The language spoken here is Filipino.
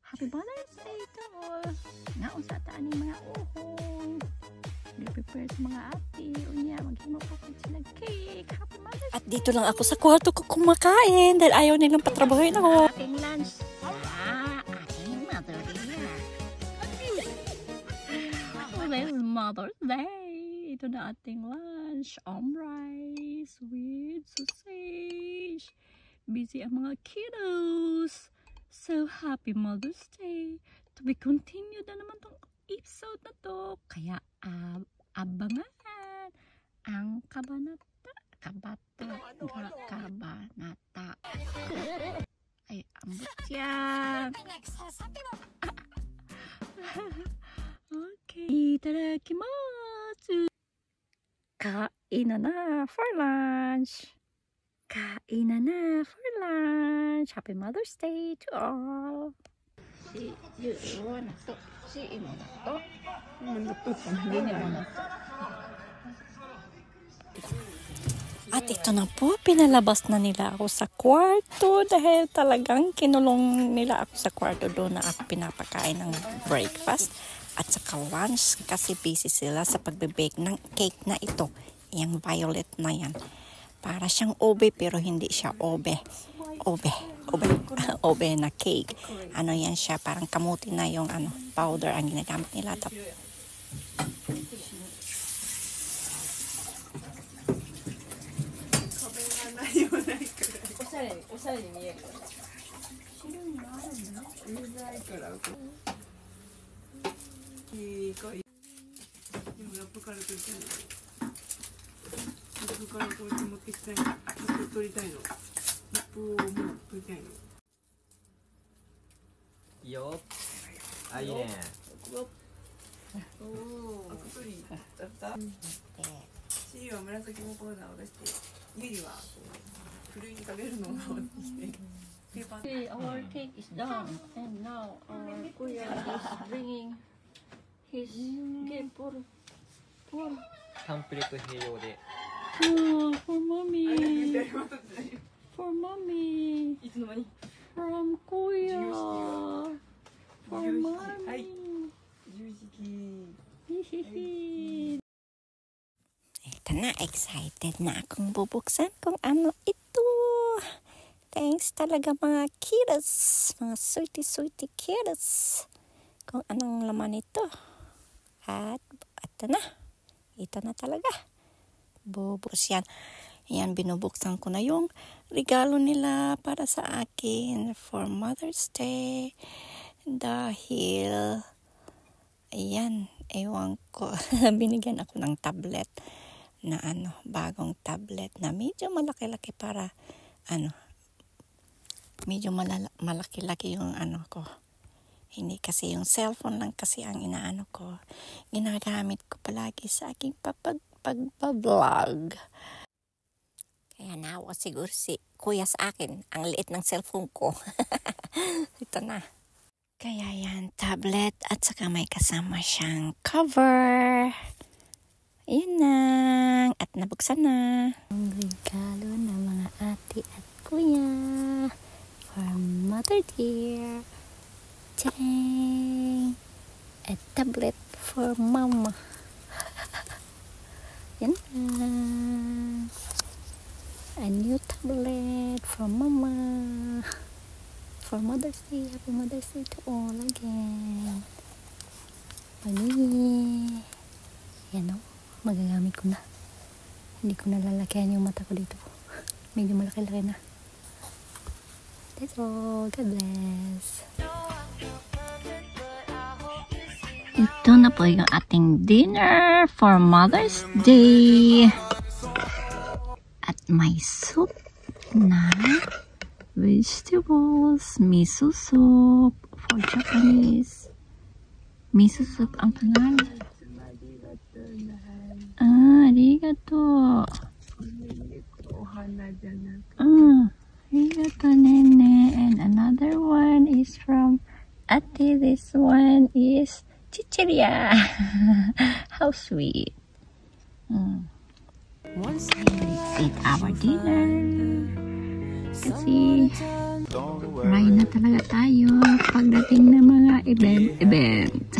Happy Mother's Day to all. Naunsa ta ni mga uhong. Prepare sa mga ate. Unya, maghimo pa po sila cake. Happy Mother's Day. At dito lang ako sa kwarto ko kumakain dahil ayaw nilang patrabahoin ako. Ating lunch. Ating mother day. This is Mother's Day. Ito na ating lunch. Rice with sausage. Busy ang mga kiddos. So, happy Mother's Day. To be continued na naman tong episode na to. Kaya, abangan ang kabanata. Ay, ambot yan. Okay, itadakimasu. Kainan na for lunch. Kainan na for lunch. Happy Mother's Day to all. Si Yuo na to. Si Imo na to. Hindi mo na to. At ito na po, pinalabas na nila ako sa kwarto dahil talagang kinulong nila ako sa kwarto. Doon na ako pinapakain ng breakfast at saka lunch kasi busy sila sa pagbe-bake ng cake na ito. Yung violet na yan. Para siyang obe pero hindi siya obe. Obe na cake. Ano yan siya, parang kamuti na yung powder ang ginagamit nila. Yo. Ah,いいね。シリは紫芋パウダーを出して、ユリはふるいにかけるのをしてペーパー。 Okay, our cake is done, and now our kuya is bringing his gift for タンプレと併用で。for mommy, for mommy, いつの間に from kuya, for はい mommy. 十字キ Hihihi. Ito na, excited na akong bubuksan kung ano ito. Thanks talaga mga kiddos, mga sweetie kiddos.Ung anong laman ito. At ito na talaga. Bubuksan yan. Yan, binubuksan ko na yung regalo nila para sa akin for Mother's Day. Dahil, ayan, ewan ko, binigyan ako ng tablet na bagong tablet na medyo malaki-laki para, medyo malaki-laki yung ko. Hindi kasi yung cellphone lang kasi ang inaano ko. Ginagamit ko palagi sa aking pagpa-vlog. Kaya nawa siguro si kuya sa akin. Ang liit ng cellphone ko. Ito na. Kaya yan, tablet at saka may kasama siyang cover. Ayan na. At nabuksan na. Ang regalo ng mga ate at kuya for Mother Dear. Dang! A tablet for mama. Yan na. A new tablet for mama. For Mother's Day. Happy Mother's Day to all again. Mami. Yan o. Magagamit ko na. Hindi ko nalalakihan yung mata ko dito. Medyo malaki-laki na. That's all. God bless. Ito na po yung ating dinner for Mother's Day. At may soup na vegetables, miso soup for Japanese. Miso soup ang pangalan. Arigato. Arigato, nene. And another one is from Ate. This one is Chichiria. How sweet. Once we eat our dinner, see Ride na talaga tayo pagdating ng mga event.